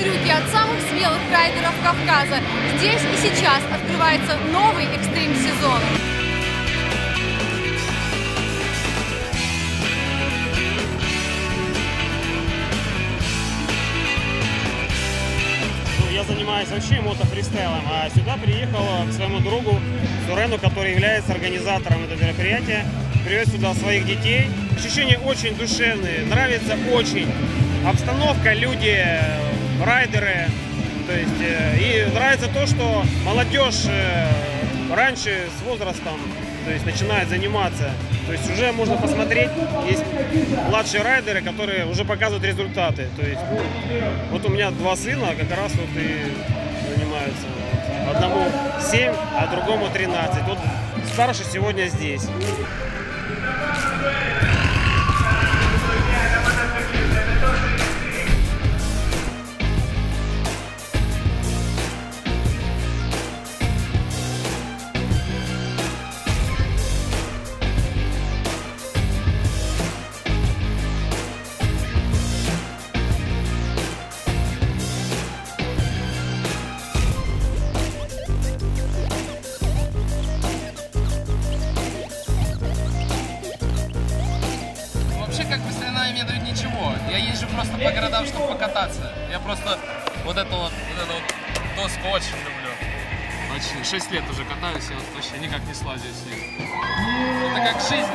трюки от самых смелых райдеров Кавказа. Здесь и сейчас открывается новый экстрим-сезон. Я занимаюсь вообще мотофристайлом, а сюда приехал к своему другу Сурену, который является организатором этого мероприятия. Привез сюда своих детей. Ощущения очень душевные, нравится очень. Обстановка, люди, райдеры. То есть, и нравится то, что молодежь раньше с возрастом, то есть, начинает заниматься. То есть уже можно посмотреть, есть младшие райдеры, которые уже показывают результаты. То есть, вот у меня два сына как раз вот и занимаются. Одному 7, а другому 13. Вот старший сегодня здесь. Как бы соревнования мне дают ничего. Я езжу просто по городам, чтобы покататься. Я просто вот эту вот доску очень люблю. Очень. 6 лет уже катаюсь, и вот вообще никак не слазю с ней. Это как жизнь.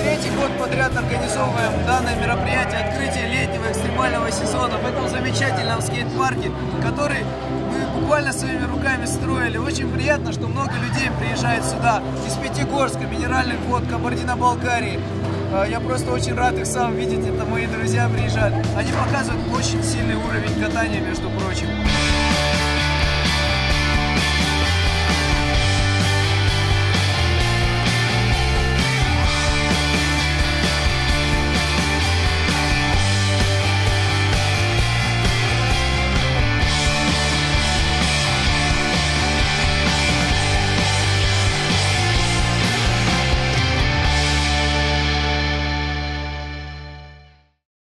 Третий год подряд организовываем данное мероприятие открытия летнего экстремального сезона в этом замечательном скейт-парке, который мы буквально своими руками строили. Очень приятно, что много людей приезжает сюда из Пятигорска, Минеральных вод, Кабардино-Балкарии. Я просто очень рад их сам видеть, это мои друзья приезжают. Они показывают очень сильный уровень катания, между прочим.